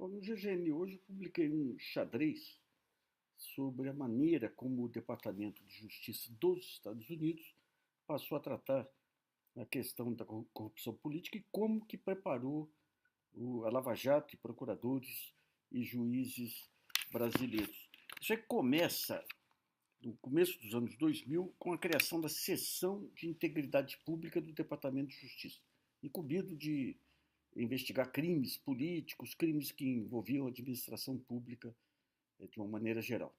No GGN hoje eu publiquei um xadrez sobre a maneira como o Departamento de Justiça dos Estados Unidos passou a tratar a questão da corrupção política e como que preparou a Lava Jato e procuradores e juízes brasileiros. Isso aí começa no começo dos anos 2000 com a criação da Seção de Integridade Pública do Departamento de Justiça, incumbido de investigar crimes políticos, crimes que envolviam a administração pública de uma maneira geral.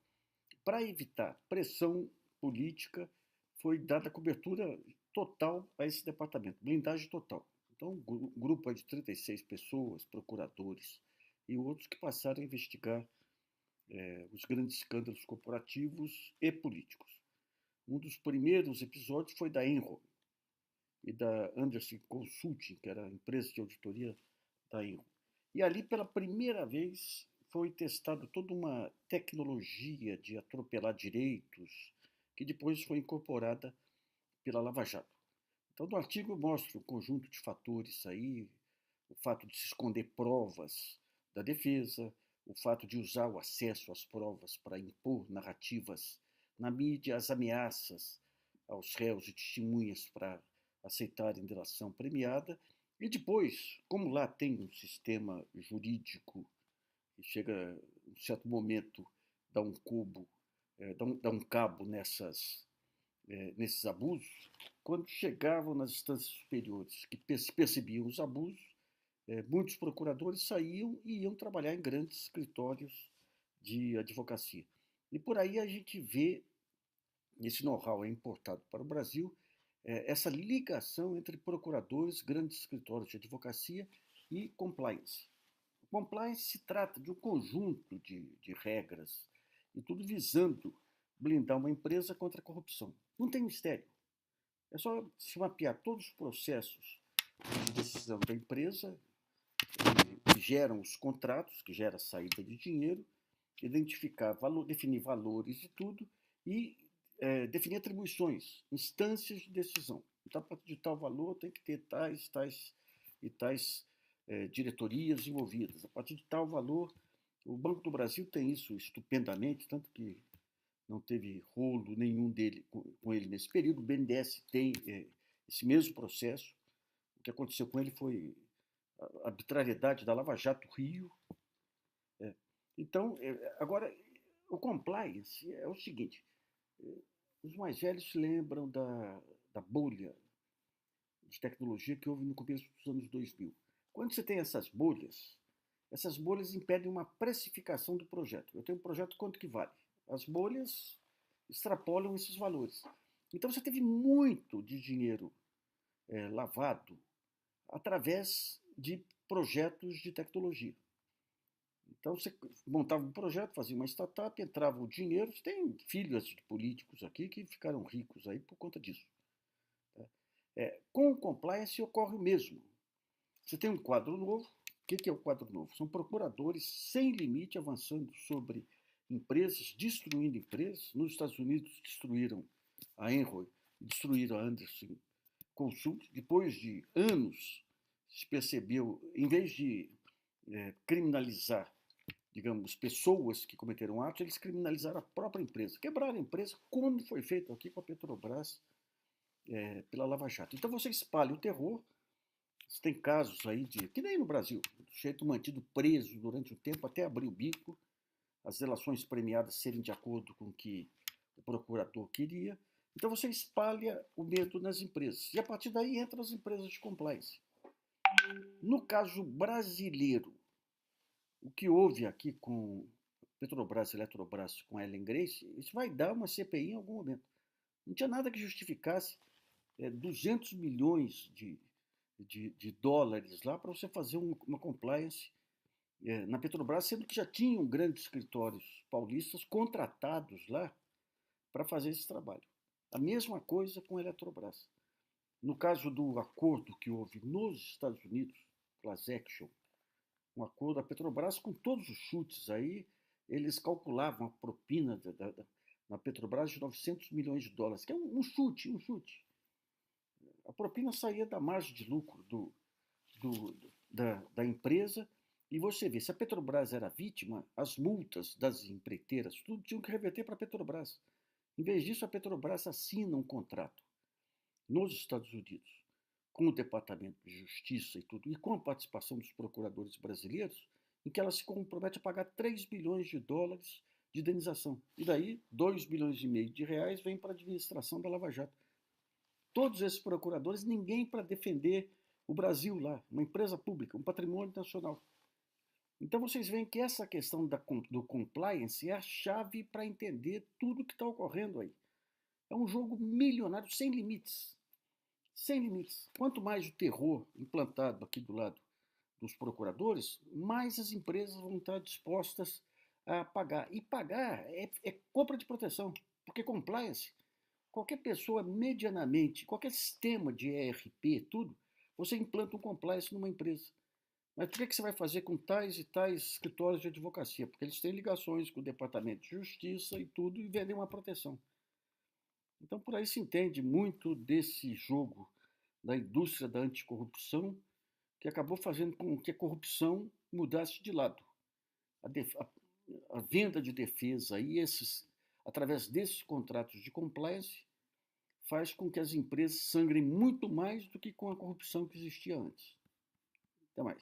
Para evitar pressão política, foi dada cobertura total a esse departamento, blindagem total. Então, um grupo de 36 pessoas, procuradores e outros que passaram a investigar os grandes escândalos corporativos e políticos. Um dos primeiros episódios foi da Enron e da Anderson Consulting, que era a empresa de auditoria da Enron. E ali, pela primeira vez, foi testada toda uma tecnologia de atropelar direitos, que depois foi incorporada pela Lava Jato. Então, no artigo mostra um conjunto de fatores aí, o fato de se esconder provas da defesa, o fato de usar o acesso às provas para impor narrativas na mídia, as ameaças aos réus e testemunhas para aceitarem delação premiada, e depois, como lá tem um sistema jurídico que chega, em um certo momento, dá um cubo, dá um cabo nesses abusos, quando chegavam nas instâncias superiores que percebiam os abusos, muitos procuradores saíam e iam trabalhar em grandes escritórios de advocacia. E por aí a gente vê, esse know-how é importado para o Brasil, essa ligação entre procuradores, grandes escritórios de advocacia e compliance. Compliance se trata de um conjunto de regras e tudo visando blindar uma empresa contra a corrupção. Não tem mistério. É só se mapear todos os processos de decisão da empresa que geram os contratos, que gera a saída de dinheiro, identificar, definir valores e tudo, e definir atribuições, instâncias de decisão. Então, para de tal valor tem que ter tais e tais diretorias envolvidas. A partir de tal valor, o Banco do Brasil tem isso estupendamente, tanto que não teve rolo nenhum dele com ele nesse período. O BNDES tem esse mesmo processo. O que aconteceu com ele foi a arbitrariedade da Lava Jato Rio. Então, agora, o compliance é o seguinte: os mais velhos se lembram da bolha de tecnologia que houve no começo dos anos 2000. Quando você tem essas bolhas impedem uma precificação do projeto. Eu tenho um projeto, quanto que vale? As bolhas extrapolam esses valores. Então você teve muito de dinheiro lavado através de projetos de tecnologia. Então você montava um projeto, fazia uma startup, entrava o dinheiro. Você tem filhos de políticos aqui que ficaram ricos aí por conta disso. Com o compliance ocorre o mesmo. Você tem um quadro novo. O que é o quadro novo? São procuradores sem limite avançando sobre empresas, destruindo empresas. Nos Estados Unidos destruíram a Enron, destruíram a Anderson Consult. Depois de anos se percebeu, em vez de criminalizar, digamos, pessoas que cometeram atos, eles criminalizaram a própria empresa, quebraram a empresa, como foi feito aqui com a Petrobras pela Lava Jato. Então você espalha o terror. Você tem casos aí que nem no Brasil, o sujeito mantido preso durante um tempo até abrir o bico, as delações premiadas serem de acordo com o que o procurador queria. Então você espalha o medo nas empresas. E a partir daí entram as empresas de compliance. No caso brasileiro, o que houve aqui com Petrobras e Eletrobras, com Ellen Grace, isso vai dar uma CPI em algum momento. Não tinha nada que justificasse 200 milhões de dólares lá para você fazer uma compliance na Petrobras, sendo que já tinham grandes escritórios paulistas contratados lá para fazer esse trabalho. A mesma coisa com a Eletrobras. No caso do acordo que houve nos Estados Unidos, class action, um acordo da Petrobras com todos os chutes aí, eles calculavam a propina na Petrobras de 900 milhões de dólares, que é um chute. A propina saía da margem de lucro da empresa E você vê, se a Petrobras era vítima, as multas das empreiteiras, tudo tinham que reverter para a Petrobras. Em vez disso, a Petrobras assina um contrato nos Estados Unidos com o Departamento de Justiça e tudo, e com a participação dos procuradores brasileiros, em que ela se compromete a pagar 3 bilhões de dólares de indenização. E daí, 2 bilhões e meio de reais vem para a administração da Lava Jato. Todos esses procuradores, ninguém para defender o Brasil lá, uma empresa pública, um patrimônio nacional. Então vocês veem que essa questão do compliance é a chave para entender tudo que está ocorrendo aí. É um jogo milionário sem limites. Sem limites. Quanto mais o terror implantado aqui do lado dos procuradores, mais as empresas vão estar dispostas a pagar. E pagar é compra de proteção, porque compliance, qualquer pessoa medianamente, qualquer sistema de ERP, tudo, você implanta um compliance numa empresa. Mas o que você vai fazer com tais e tais escritórios de advocacia? Porque eles têm ligações com o Departamento de Justiça e tudo, e vendem uma proteção. Então, por aí se entende muito desse jogo da indústria da anticorrupção, que acabou fazendo com que a corrupção mudasse de lado. A venda de defesa e através desses contratos de compliance faz com que as empresas sangrem muito mais do que com a corrupção que existia antes. Até mais.